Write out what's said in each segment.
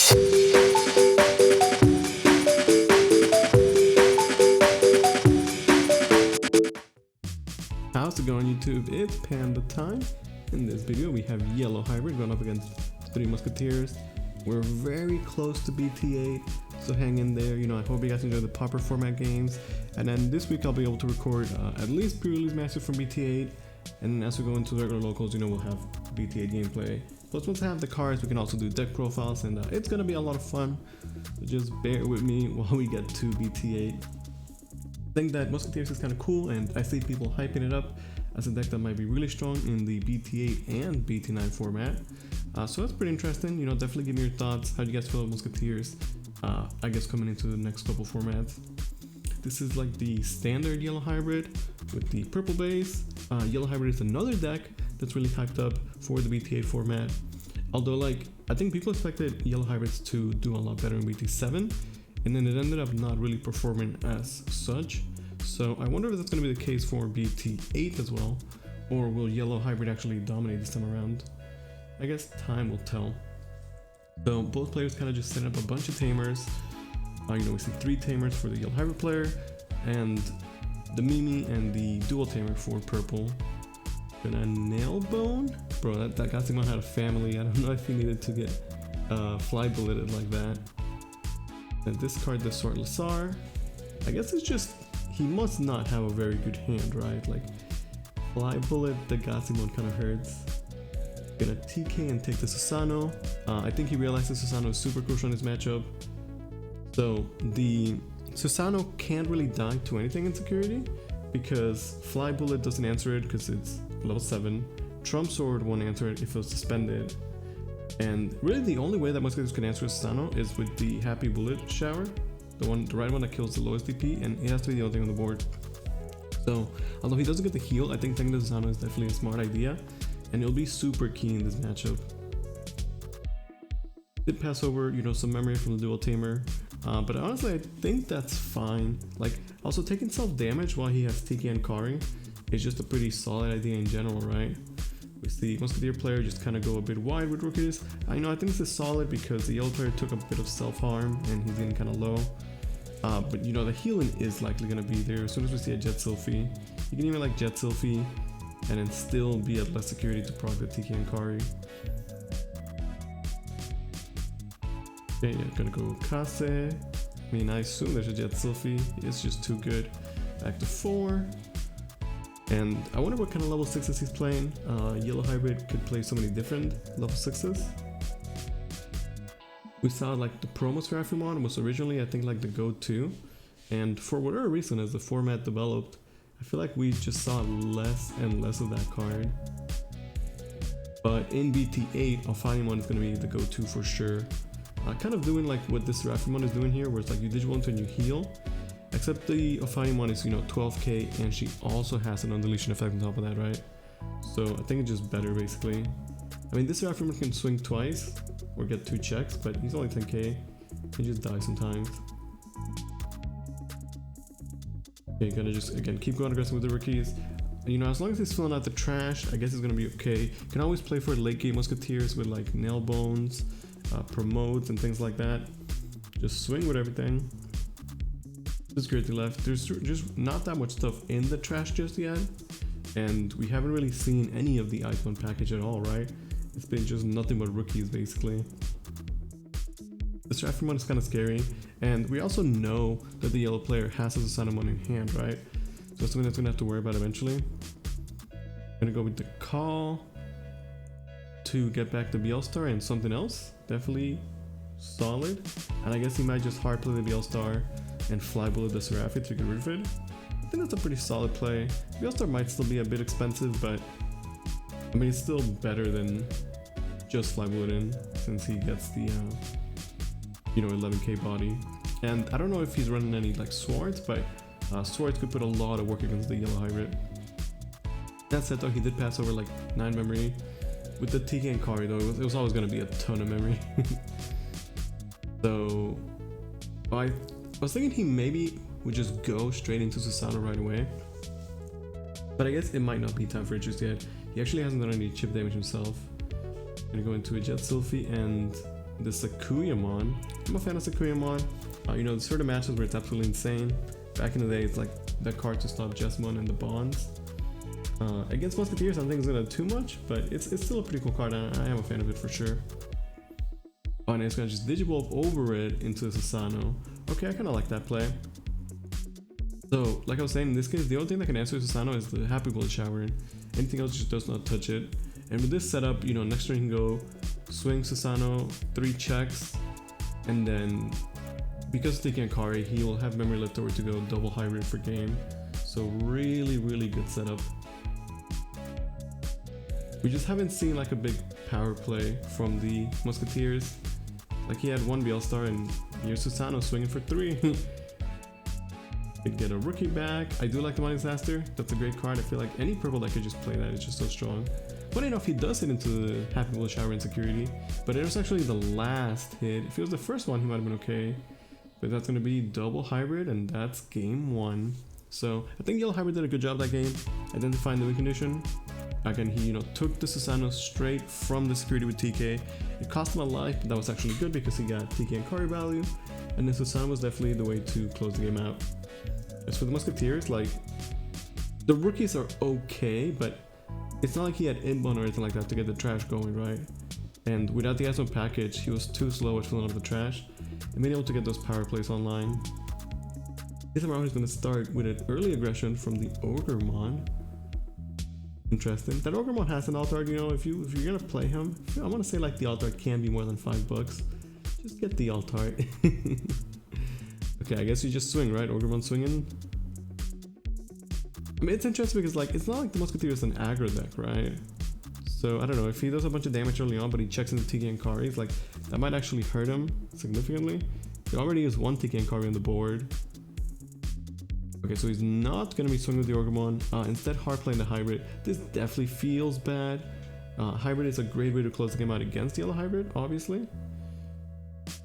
How's it going, YouTube? It's Panda time. In this video we have Yellow Hybrid going up against 3 Musketeers. We're very close to BT8, so hang in there. I hope you guys enjoy the proper format games. And then this week I'll be able to record at least pre-release matches from BT8. And then as we go into regular locals, we'll have BT8 gameplay. Plus, once I have the cards, we can also do deck profiles, and it's gonna be a lot of fun. So just bear with me while we get to BT8. I think that Musketeers is kind of cool, and I see people hyping it up as a deck that might be really strong in the BT8 and BT9 format. So that's pretty interesting. Definitely give me your thoughts. How do you guys feel about Musketeers? I guess coming into the next couple formats. This is like the standard Yellow Hybrid with the purple base. Yellow Hybrid is another deck that's really hyped up for the BT8 format. Although, I think people expected Yellow Hybrids to do a lot better in BT7, and then it ended up not really performing as such. So I wonder if that's going to be the case for BT8 as well, or will Yellow Hybrid actually dominate this time around? I guess time will tell. So both players kind of just set up a bunch of tamers. We see 3 tamers for the Yellow Hybrid player, and the Mimi and the dual tamer for purple. And a nail bone? Bro, that Digimon had a family. I don't know if he needed to get fly bulleted like that. And discard the Sword Lasar. I guess it's just, he must not have a very good hand, right? Fly bullet the Digimon kind of hurts. Gonna TK and take the Susano. I think he realizes Susano is super crucial in this matchup. So the Susano can't really die to anything in security because Fly Bullet doesn't answer it because it's level 7. Trump Sword won't answer it if it was suspended. And really the only way that Musketeers can answer Susano is with the Happy Bullet Shower. The right one that kills the lowest DP, and it has to be the only thing on the board. So although he doesn't get the heal, I think taking the Susano is definitely a smart idea, and it'll be super key in this matchup. Did pass over, some memory from the dual tamer, but honestly I think that's fine. Also taking self damage while he has TK and Kari is just a pretty solid idea in general, right? We see Musketeer player just kind of go a bit wide with rookies. I think this is solid because the yellow player took a bit of self harm and he's getting kind of low. But the healing is likely going to be there as soon as we see a Jet Sylphie. You can even Jet Sylphie and then still be at less security to proc the TK and Kari. Okay, yeah, gonna go Kase. I assume there's a Jet Sylphie. It's just too good. Back to 4. And I wonder what kind of level 6s he's playing. Yellow Hybrid could play so many different level 6s. We saw the promos for Afrimon was originally I think the go-to, and for whatever reason as the format developed, I feel like we just saw less and less of that card. But in BT8, Afrimon is going to be the go-to for sure. Kind of doing what this Afrimon is doing here, where it's you Digimon to and you heal. Except the Afrimon is 12k, and she also has an undeletion effect on top of that, right? So I think it's just better basically. This Afrimon can swing twice or get 2 checks, but he's only 10k. He just dies sometimes. Okay, gonna just again keep going aggressive with the rookies. As long as he's filling out the trash, I guess it's gonna be okay. Can always play for late game Musketeers with nail bones, promotes and things like that. Just swing with everything. Security left. There's just not that much stuff in the trash just yet, and we haven't really seen any of the icon package at all, right? It's been just nothing but rookies basically. This Afrimon is kind of scary, and we also know that the yellow player has a Susanomon in hand, right? So that's something that's gonna have to worry about eventually. I'm gonna go with the call to get back the BL Star and something else. Definitely solid, and I guess he might just hard play the BL Star and Fly Bullet the Seraphi to get rid of it. I think that's a pretty solid play. BL Star might still be a bit expensive, but it's still better than just Fly Bullet in, since he gets the 11k body. And I don't know if he's running any swords, but swords could put a lot of work against the Yellow Hybrid. That said though, he did pass over 9 memory. With the TK and Kari though, it was always going to be a ton of memory. So I was thinking he maybe would just go straight into Susano right away, but I guess it might not be time for it just yet. He actually hasn't done any chip damage himself. Gonna go into a Jet Sylphie and the Sakuyamon. I'm a fan of Sakuyamon. You know, there's certain matches where it's absolutely insane. Back in the day, it's like the card to stop Jessamon and the Bonds. Against Musketeers, I don't think it's gonna do too much, but it's still a pretty cool card, and I am a fan of it for sure. Oh, and it's gonna just Digivolve over it into Susano. Okay, I kind of like that play. So, like I was saying, in this case, the only thing that can answer Susano is the Happy Bullet Shower. Anything else just does not touch it. And with this setup, you know, next turn you can go swing Susano, 3 checks, and then because of taking Akari, he will have memory left over to go double hybrid for game. So really, really good setup. We just haven't seen like a big power play from the Musketeers. Like he had 1 BL-Star and here's Susano swinging for 3. Could get a rookie back. I do like the Money Disaster. That's a great card. I feel like any purple that could just play that is just so strong. Funny enough, he does hit into the Happy Bullet Shower Insecurity, but it was actually the last hit. If it was the first one, he might have been okay. But that's going to be double hybrid, and that's game 1. So I think Yellow Hybrid did a good job that game, identifying the win condition. Again, he took the Susano straight from the security with TK. It cost him a life, but that was actually good because he got TK and Kari value, and then Susano was definitely the way to close the game out. As for the Musketeers, like, the rookies are okay, but it's not like he had inbound or anything like that to get the trash going, right? And without the Asmo package, he was too slow at filling up the trash and being able to get those power plays online. This time around, he's going to start with an early aggression from the Ogremon. Interesting. That Ogremon has an alt art, if you're going to play him, I want to say like the alt art can be more than $5. Just get the alt art. Okay, I guess you just swing, right? Ogremon swinging. I mean, it's interesting because like it's not like the Musketeer is an aggro deck, right? So I don't know if he does a bunch of damage early on, but he checks into TK and Kari, like that might actually hurt him significantly. He already has 1 TK and Kari on the board. Okay, so he's not gonna be swinging with the Ogremon. Instead, hard playing the hybrid. This definitely feels bad. Hybrid is a great way to close the game out against Yellow Hybrid, obviously.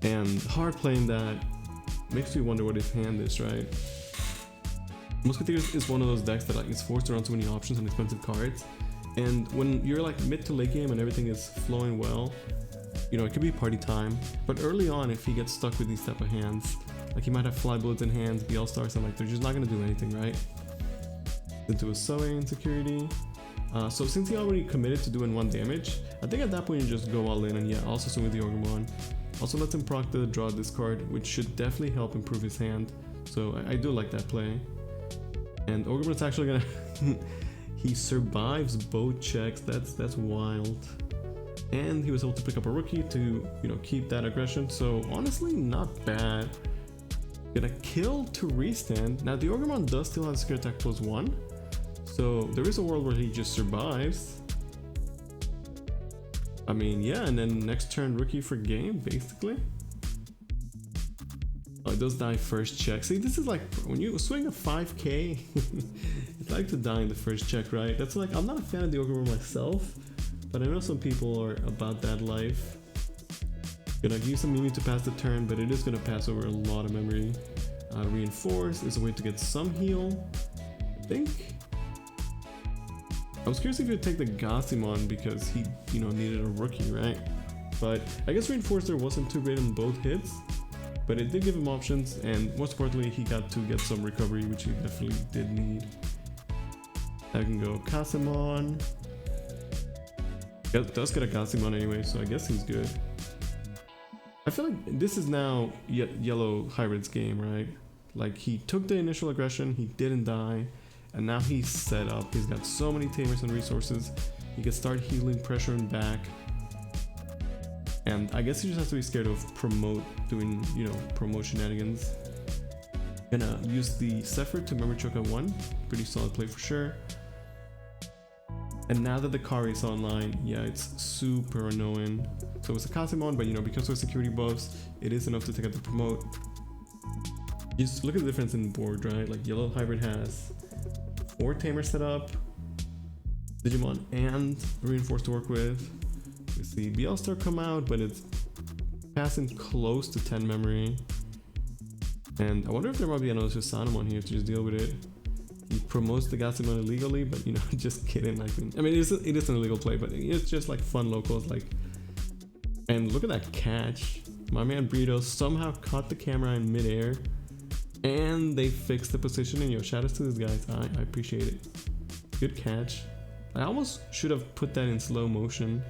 And hard playing that makes me wonder what his hand is, right? Musketeers is one of those decks that like is forced around too many options and expensive cards. And when you're like mid to late game and everything is flowing well, it could be party time. But early on, if he gets stuck with these type of hands, like he might have Fly Bullets in hands, BL-Stars, and like they're just not gonna do anything, right? Into a sewing security. So since he already committed to doing 1 damage, I think at that point you just go all in and yeah, also swing with the Ogremon. Also lets him proc the draw discard, which should definitely help improve his hand. So I do like that play. And Ogremon's actually gonna he survives both checks. That's wild. And he was able to pick up a rookie to keep that aggression. So honestly, not bad. Gonna kill to restand. Now the Ogremon does still have secure attack +1, so there is a world where he just survives. I mean, yeah, and then next turn rookie for game, basically. Oh, it does die first check. See, this is like when you swing a 5k, it's like to die in the first check, right? That's like, I'm not a fan of the Ogremon myself, but I know some people are about that life. Gonna use some Mimi to pass the turn, but it is gonna pass over a lot of memory. Reinforce is a way to get some heal, I think. I was curious if you'd take the Gassimon because he, needed a rookie, right? But I guess Reinforcer wasn't too great on both hits, but it did give him options, and most importantly, he got to get some recovery, which he definitely did need. I can go Gassimon. Does get a Gassimon anyway, so I guess he's good. I feel like this is now Yellow Hybrid's game, right? Like he took the initial aggression, he didn't die, and now he's set up. He's got so many tamers and resources. He can start healing pressure and back. And I guess he just has to be scared of doing promote shenanigans. Gonna use the Zephyr to memory choke at 1. Pretty solid play for sure. And now that the Kari is online, yeah, it's super annoying. So it's a Casimon, but because of security buffs, it is enough to take out the promote. Just look at the difference in the board, right? Like Yellow Hybrid has 4 tamers set up, Digimon and Reinforce to work with. We see BL-Star come out, but it's passing close to 10 memory. And I wonder if there might be another Susanomon here to just deal with it. He promotes the Gassimon illegally, but just kidding. I mean, it is an illegal play, but it's just like fun locals. Like And look at that catch. My man Brito somehow caught the camera in midair. And they fixed the positioning. Yo, shout out to these guys. I appreciate it. Good catch. I almost should have put that in slow motion.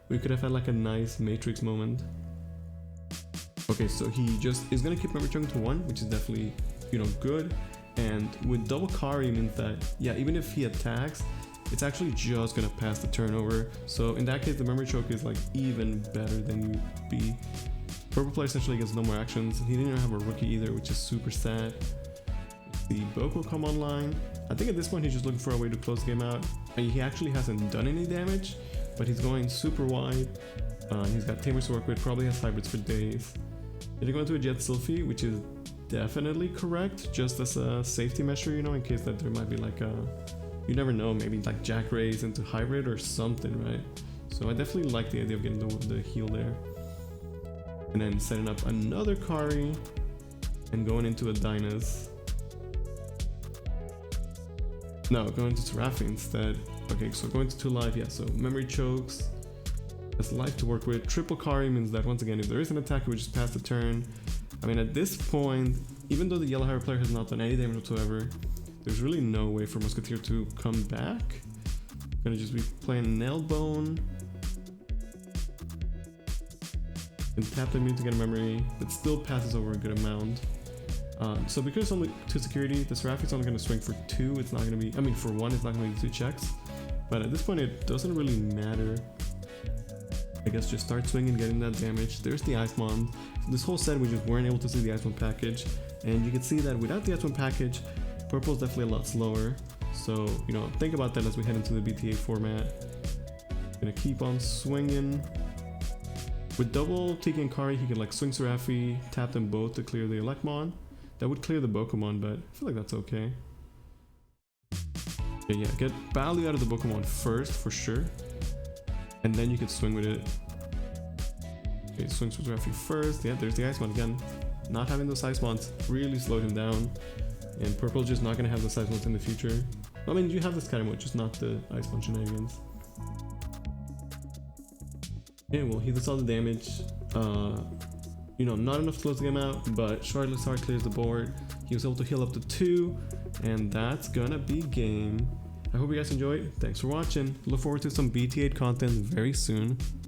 We could have had like a nice Matrix moment. Okay, so he just is gonna keep memory choking to 1, which is definitely, you know, good. And with double Kari means that, yeah, even if he attacks, it's actually just gonna pass the turnover. So in that case, the memory choke is like even better than UB. Purple player essentially gets no more actions. He didn't even have a rookie either, which is super sad. The Boke will come online. I think at this point he's just looking for a way to close the game out. And he actually hasn't done any damage, but he's going super wide. He's got Tamers to work with, probably has hybrids for days. He's going to a Jet Sylphie, which is definitely correct, just as a safety measure, you know, in case that there might be like a, you never know, maybe like Jack Rays into hybrid or something, right? So I definitely like the idea of getting the heal there. And then setting up another Kari and going into a Dynas. No, going to Seraphi instead. Okay, so going to 2 life, yeah, so memory chokes. That's life to work with. Triple Kari means that once again, if there is an attack, we just pass the turn. I mean, at this point, even though the yellow hair player has not done any damage whatsoever, there's really no way for Musketeer to come back. Gonna just be playing Nailbone. And tap them in to get a memory, but still passes over a good amount. So because it's only 2 security, the Seraphi's only going to swing for 2. It's not going to be, I mean, for 1, it's not going to be 2 checks. But at this point, it doesn't really matter. I guess just start swinging, getting that damage. There's the Icemon. So this whole set, we just weren't able to see the Icemon package. And you can see that without the Icemon package, Purple's definitely a lot slower. So, you know, think about that as we head into the BT8 format. Gonna keep on swinging. With double Tiki and Kari, he can like swing Seraphi, tap them both to clear the Elecmon. That would clear the Pokemon, but I feel like that's okay. Okay, yeah, get value out of the Pokemon first, for sure. And then you can swing with it. Okay, swings with Seraphi first. Yeah, there's the Icemon again. Not having those Icemons really slowed him down. And Purple's just not going to have those Icemons in the future. I mean, you have this kind of mode, just not the Icemon shenanigans. Okay, well, he does all the damage. You know, not enough to close the game out, but Charizard clears the board. He was able to heal up to 2, and that's gonna be game. I hope you guys enjoyed. Thanks for watching. Look forward to some BT8 content very soon.